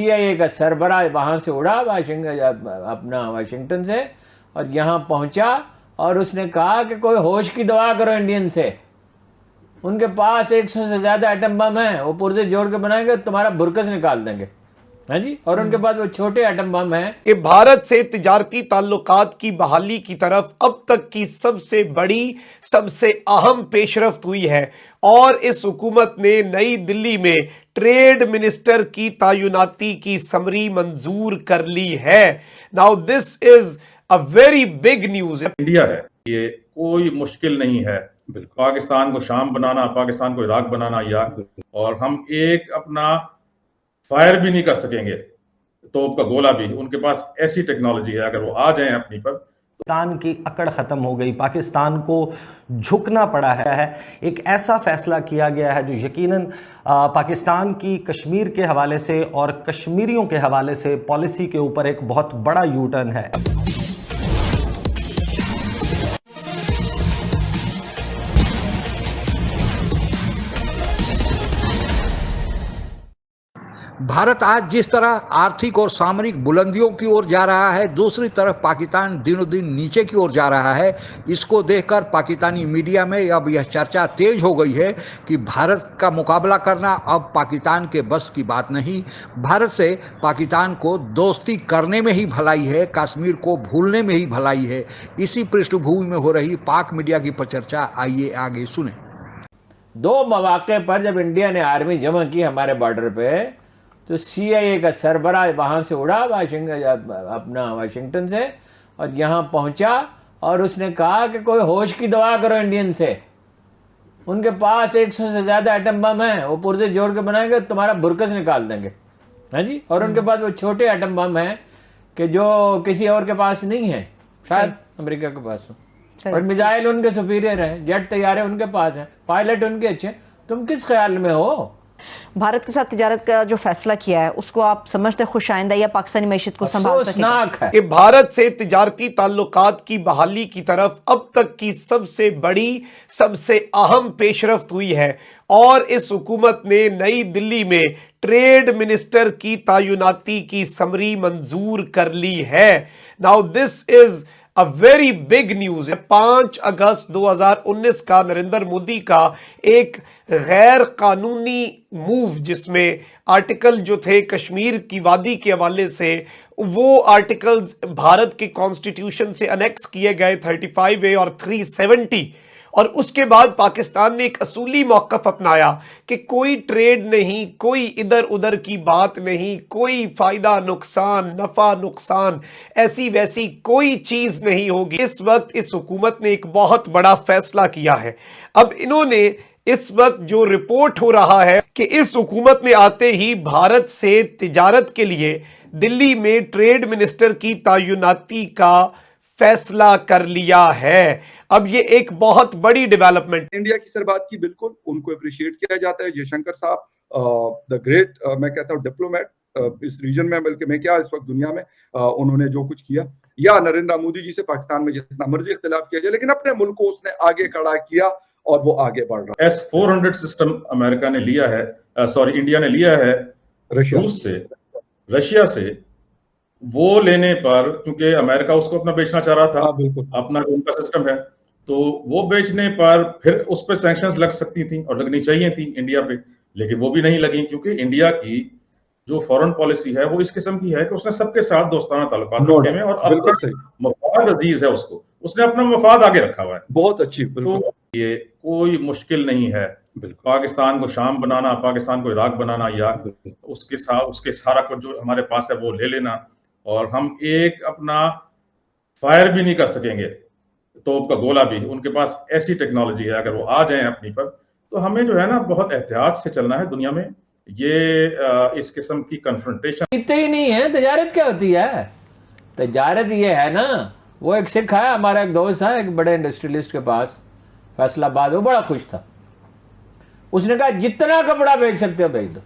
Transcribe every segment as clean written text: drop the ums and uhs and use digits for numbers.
CIA का सरबराह वहां से उड़ा वाशिंगटन से और यहां पहुंचा और उसने कहा कि कोई होश की दुआ करो इंडियन से, उनके पास 100 से ज्यादा एटम बम है, वो पुर्जे जोड़ के बनाएंगे, तुम्हारा बुरकस निकाल देंगे। हाँ जी, और उनके पास वो छोटे एटम बम हैं। कि भारत से तिजारती ताल्लुकात की बहाली की तरफ अब तक की सबसे बड़ी, सबसे अहम पेशरफ्त हुई है और इस हुकूमत ने नई दिल्ली में ट्रेड मिनिस्टर की तैनाती की समरी मंजूर कर ली है। Now this is a very big news. India है, ये कोई मुश्किल नहीं है पाकिस्तान को शाम बनाना, पाकिस्तान को इराक बनाना, या और हम एक अपना फायर भी नहीं कर सकेंगे, तोप का गोला भी। उनके पास ऐसी टेक्नोलॉजी है, अगर वो आ जाएं अपनी पर। पाकिस्तान की अकड़ खत्म हो गई, पाकिस्तान को झुकना पड़ा है। एक ऐसा फैसला किया गया है जो यकीनन पाकिस्तान की कश्मीर के हवाले से और कश्मीरियों के हवाले से पॉलिसी के ऊपर एक बहुत बड़ा यू टर्न है। भारत आज जिस तरह आर्थिक और सामरिक बुलंदियों की ओर जा रहा है, दूसरी तरफ पाकिस्तान दिनों दिन नीचे की ओर जा रहा है। इसको देखकर पाकिस्तानी मीडिया में अब यह चर्चा तेज हो गई है कि भारत का मुकाबला करना अब पाकिस्तान के बस की बात नहीं। भारत से पाकिस्तान को दोस्ती करने में ही भलाई है, कश्मीर को भूलने में ही भलाई है। इसी पृष्ठभूमि में हो रही पाक मीडिया की परिचर्चा आइए आगे सुने। 2 मौके पर जब इंडिया ने आर्मी जमा की हमारे बॉर्डर पे, तो CIA का सरबराह वहां से उड़ा वाशिंगटन से और यहां पहुंचा और उसने कहा कि कोई होश की दुआ करो इंडियन से, उनके पास 100 से ज्यादा एटम बम है, वो पुर्जे जोड़ के बनाएंगे, तुम्हारा बुरकस निकाल देंगे। हाँ जी, और उनके पास वो छोटे एटम बम हैं कि जो किसी और के पास नहीं है, शायद अमेरिका के पास हो, और मिसाइल उनके सुपीरियर है, जेट तैयारे उनके पास हैं, पायलट उनके अच्छे। तुम किस ख्याल में हो? भारत के साथ तिजारत का जो फैसला किया है उसको आप समझते खुश आइंदा या पाकिस्तानी मैशियत को संभाल सकेगा? कि भारत से तिजारती ताल्लुकात की बहाली की तरफ अब तक की सबसे बड़ी, सबसे अहम पेशरफ्त हुई है और इस हुकूमत ने नई दिल्ली में ट्रेड मिनिस्टर की तैनाती की समरी मंजूर कर ली है। Now this is a very big news है। 5 अगस्त 2019 का नरेंद्र मोदी का एक गैर कानूनी मूव, जिसमें आर्टिकल जो थे कश्मीर की वादी के हवाले से, वो आर्टिकल्स भारत के कॉन्स्टिट्यूशन से अनेक्स किए गए 35A और 370, और उसके बाद पाकिस्तान ने एक असूली मौक़िफ़ अपनाया कि कोई ट्रेड नहीं, कोई इधर उधर की बात नहीं, कोई फायदा नुकसान, नफा नुकसान, ऐसी वैसी कोई चीज नहीं होगी। इस वक्त इस हुकूमत ने एक बहुत बड़ा फैसला किया है। अब इन्होंने इस वक्त जो रिपोर्ट हो रहा है कि इस हुकूमत में आते ही भारत से तिजारत के लिए दिल्ली में ट्रेड मिनिस्टर की तैनाती का फैसला कर लिया है। अब ये एक बहुत बड़ी डेवलपमेंट। इंडिया की सर बात की, बिल्कुल उनको अप्रिशिएट किया जाता है। जयशंकर साहब द ग्रेट, मैं कहता हूँ डिप्लोमेट इस रीजन में, बल्कि मैं क्या इस वक्त दुनिया में, उन्होंने जो कुछ किया, या नरेंद्र मोदी जी से पाकिस्तान में जितना मर्जी इख्तिलाफ किया जाए, लेकिन अपने मुल्क को उसने आगे खड़ा किया और वो आगे बढ़ रहा है। S-400 सिस्टम अमेरिका ने लिया है, इंडिया ने लिया है रूस से, रशिया से। वो लेने पर, क्योंकि अमेरिका उसको अपना बेचना चाह रहा था, अपना उनका सिस्टम है, तो वो बेचने पर फिर उस पर सैंक्शंस लग सकती थी और लगनी चाहिए थी इंडिया पे, लेकिन वो भी नहीं लगी, क्योंकि इंडिया की जो फॉरेन पॉलिसी है वो इस किस्म की है कि उसने सबके साथ दोस्ताना ताल्लुकात रखे हैं और अपना मफाद अजीज है, उसने अपना मफाद आगे रखा हुआ है। बहुत अच्छी। तो ये कोई मुश्किल नहीं है पाकिस्तान को शाम बनाना, पाकिस्तान को इराक बनाना, या उसके सारा कुछ जो हमारे पास है वो ले लेना, और हम एक अपना फायर भी नहीं कर सकेंगे, तोप का गोला भी। उनके पास ऐसी टेक्नोलॉजी है, अगर वो आ जाएं अपनी पर, तो हमें जो है ना बहुत एहतियात से चलना है दुनिया में। ये इस किस्म की कन्फ्रंटेशन ही नहीं है। तजारत क्या होती है? तजारत ये है ना, वो एक सिख है हमारा, एक दोस्त है एक बड़े इंडस्ट्रियलिस्ट के पास फैसलाबाद, वो बड़ा खुश था। उसने कहा जितना कपड़ा बेच सकते हो बेच दो,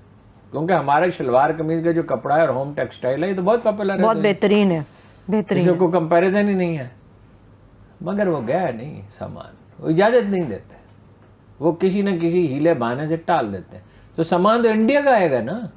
क्योंकि हमारा शलवार कमीज का जो कपड़ा है और होम टेक्सटाइल है, ये तो बहुत पॉपुलर है, बहुत बेहतरीन है, बेहतरीन है, कोई कंपैरिजन ही नहीं है। मगर वो गया नहीं सामान, वो इजाजत नहीं देते, वो किसी न किसी हीले बहाने से टाल देते हैं। तो सामान तो इंडिया का आएगा ना,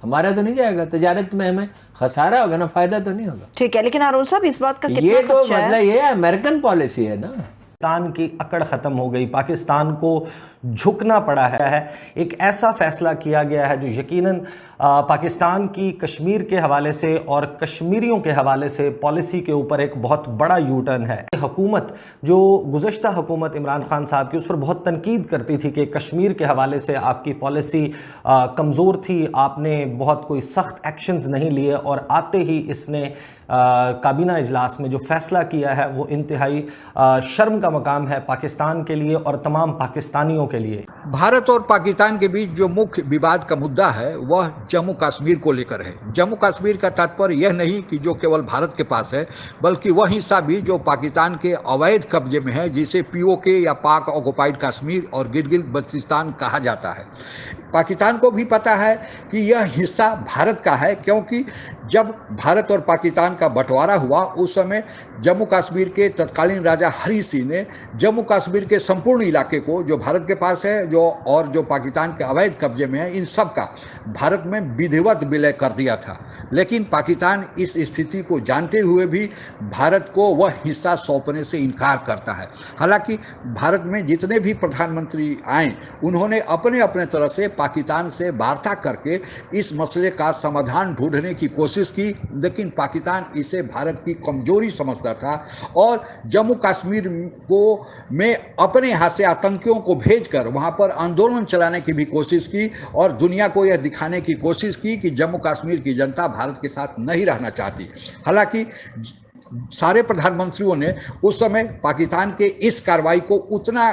हमारा तो नहीं जाएगा, तजारत में हमें खसारा होगा ना, फायदा तो नहीं होगा। ठीक है, लेकिन अरुण साहब इस बात का कितना ये तो खर्चा है? मतलब ये अमेरिकन पॉलिसी है ना। पाकिस्तान की अकड़ ख़त्म हो गई, पाकिस्तान को झुकना पड़ा है। एक ऐसा फैसला किया गया है जो यकीनन पाकिस्तान की कश्मीर के हवाले से और कश्मीरियों के हवाले से पॉलिसी के ऊपर एक बहुत बड़ा यू टर्न है। हुकूमत जो गुज़श्ता हुकूमत इमरान खान साहब की, उस पर बहुत तनकीद करती थी कि कश्मीर के हवाले से आपकी पॉलिसी कमज़ोर थी, आपने बहुत कोई सख्त एक्शंस नहीं लिए, और आते ही इसने काबीना इजलास में जो फैसला किया है वो इंतहाई शर्म का मकाम है पाकिस्तान के लिए और तमाम पाकिस्तानियों के लिए। भारत और पाकिस्तान के बीच जो मुख्य विवाद का मुद्दा है वह जम्मू कश्मीर को लेकर है। जम्मू कश्मीर का तात्पर्य यह नहीं कि जो केवल भारत के पास है, बल्कि वह हिस्सा भी जो पाकिस्तान के अवैध कब्जे में है, जिसे पीओके या पाक ऑक्युपाइड कश्मीर और गिलगित बल्तिस्तान कहा जाता है। पाकिस्तान को भी पता है कि यह हिस्सा भारत का है, क्योंकि जब भारत और पाकिस्तान का बंटवारा हुआ उस समय जम्मू कश्मीर के तत्कालीन राजा हरी सिंह ने जम्मू कश्मीर के संपूर्ण इलाके को, जो भारत के पास है जो पाकिस्तान के अवैध कब्जे में है, इन सब का भारत में विधिवत विलय कर दिया था। लेकिन पाकिस्तान इस स्थिति को जानते हुए भी भारत को वह हिस्सा सौंपने से इनकार करता है। हालांकि भारत में जितने भी प्रधानमंत्री आए उन्होंने अपने अपने तरह से पाकिस्तान से वार्ता करके इस मसले का समाधान ढूंढने की कोशिश की, लेकिन पाकिस्तान इसे भारत की कमजोरी समझता था और जम्मू कश्मीर को में अपने यहाँ से आतंकियों को भेजकर वहाँ पर आंदोलन चलाने की भी कोशिश की और दुनिया को यह दिखाने की कोशिश की कि जम्मू कश्मीर की जनता भारत के साथ नहीं रहना चाहती। हालांकि सारे प्रधानमंत्रियों ने उस समय पाकिस्तान के इस कार्रवाई को उतना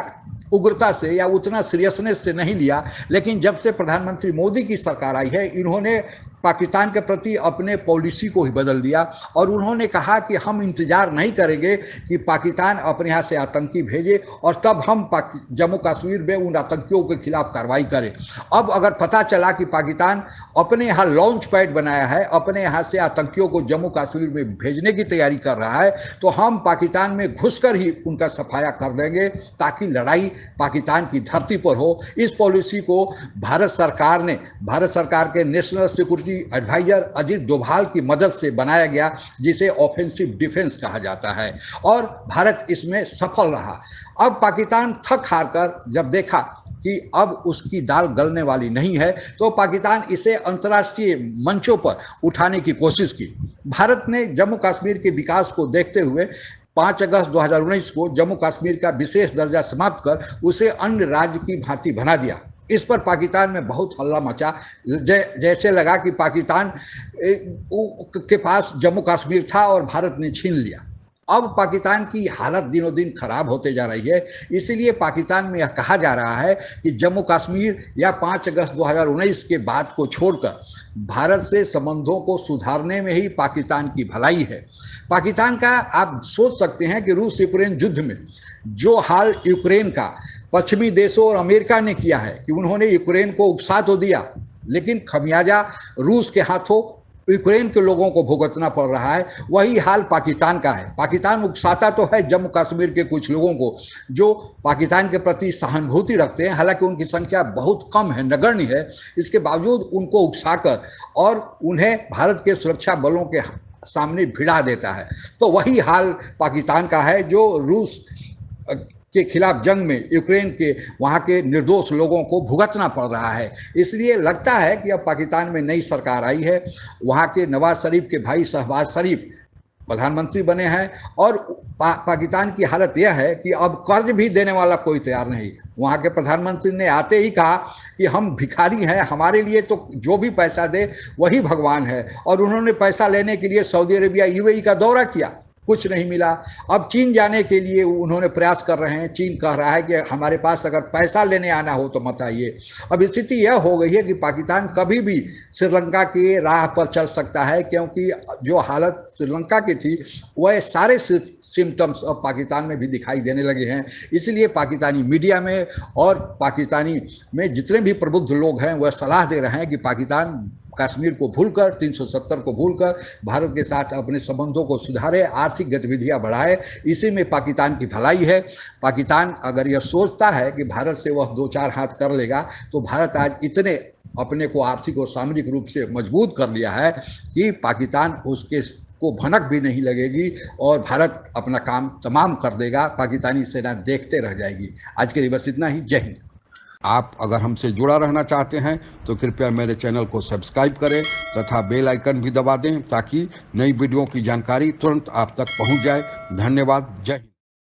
उग्रता से या उतना सीरियसनेस से नहीं लिया, लेकिन जब से प्रधानमंत्री मोदी की सरकार आई है इन्होंने पाकिस्तान के प्रति अपने पॉलिसी को ही बदल दिया और उन्होंने कहा कि हम इंतजार नहीं करेंगे कि पाकिस्तान अपने यहाँ से आतंकी भेजे और तब हम जम्मू कश्मीर में उन आतंकियों के खिलाफ कार्रवाई करें। अब अगर पता चला कि पाकिस्तान अपने यहाँ लॉन्च पैड बनाया है, अपने यहाँ से आतंकियों को जम्मू कश्मीर में भेजने की तैयारी कर रहा है, तो हम पाकिस्तान में घुसकर ही उनका सफाया कर देंगे ताकि लड़ाई पाकिस्तान की धरती पर हो। इस पॉलिसी को भारत सरकार के national security advisor Ajit Doval की मदद से बनाया गया, जिसे ऑफेंसिव डिफेंस कहा जाता है, और भारत इसमें सफल रहा। अब पाकिस्तान थक हार कर जब देखा कि अब उसकी दाल गलने वाली नहीं है, तो पाकिस्तान इसे अंतर्राष्ट्रीय मंचों पर उठाने की कोशिश की। भारत ने जम्मू कश्मीर के विकास को देखते हुए 5 अगस्त 2019 को जम्मू कश्मीर का विशेष दर्जा समाप्त कर उसे अन्य राज्य की भांति बना दिया। इस पर पाकिस्तान में बहुत हल्ला मचा, जैसे लगा कि पाकिस्तान के पास जम्मू कश्मीर था और भारत ने छीन लिया। अब पाकिस्तान की हालत दिनों दिन खराब होते जा रही है, इसीलिए पाकिस्तान में यह कहा जा रहा है कि जम्मू कश्मीर या 5 अगस्त 2019 के बाद को छोड़कर भारत से संबंधों को सुधारने में ही पाकिस्तान की भलाई है। पाकिस्तान का आप सोच सकते हैं कि रूस यूक्रेन युद्ध में जो हाल यूक्रेन का पश्चिमी देशों और अमेरिका ने किया है कि उन्होंने यूक्रेन को उकसा तो दिया, लेकिन खमियाजा रूस के हाथों यूक्रेन के लोगों को भुगतना पड़ रहा है। वही हाल पाकिस्तान का है। पाकिस्तान उकसाता तो है जम्मू कश्मीर के कुछ लोगों को जो पाकिस्तान के प्रति सहानुभूति रखते हैं, हालांकि उनकी संख्या बहुत कम है, नगण्य है, इसके बावजूद उनको उकसाकर और उन्हें भारत के सुरक्षा बलों के सामने भिड़ा देता है। तो वही हाल पाकिस्तान का है जो रूस के खिलाफ जंग में यूक्रेन के वहाँ के निर्दोष लोगों को भुगतना पड़ रहा है। इसलिए लगता है कि अब पाकिस्तान में नई सरकार आई है, वहाँ के नवाज शरीफ के भाई शहबाज शरीफ प्रधानमंत्री बने हैं और पाकिस्तान की हालत यह है कि अब कर्ज भी देने वाला कोई तैयार नहीं। वहाँ के प्रधानमंत्री ने आते ही कहा कि हम भिखारी हैं, हमारे लिए तो जो भी पैसा दे वही भगवान है, और उन्होंने पैसा लेने के लिए सऊदी अरेबिया यूएई का दौरा किया, कुछ नहीं मिला। अब चीन जाने के लिए उन्होंने प्रयास कर रहे हैं। चीन कह रहा है कि हमारे पास अगर पैसा लेने आना हो तो मत आइए। अब स्थिति यह हो गई है कि पाकिस्तान कभी भी श्रीलंका के राह पर चल सकता है, क्योंकि जो हालत श्रीलंका की थी वह सारे सिम्टम्स अब पाकिस्तान में भी दिखाई देने लगे हैं। इसलिए पाकिस्तानी मीडिया में और पाकिस्तानी में जितने भी प्रबुद्ध लोग हैं वह सलाह दे रहे हैं कि पाकिस्तान कश्मीर को भूलकर, 370 को भूलकर भारत के साथ अपने संबंधों को सुधारे, आर्थिक गतिविधियां बढ़ाए। इसी में पाकिस्तान की भलाई है। पाकिस्तान अगर यह सोचता है कि भारत से वह 2-4 हाथ कर लेगा, तो भारत आज इतने अपने को आर्थिक और सामरिक रूप से मजबूत कर लिया है कि पाकिस्तान उसके को भनक भी नहीं लगेगी और भारत अपना काम तमाम कर देगा, पाकिस्तानी सेना देखते रह जाएगी। आज के लिए बस इतना ही। जय हिंद। आप अगर हमसे जुड़ा रहना चाहते हैं तो कृपया मेरे चैनल को सब्सक्राइब करें तथा बेल आइकन भी दबा दें ताकि नई वीडियो की जानकारी तुरंत आप तक पहुंच जाए। धन्यवाद। जय हिंद।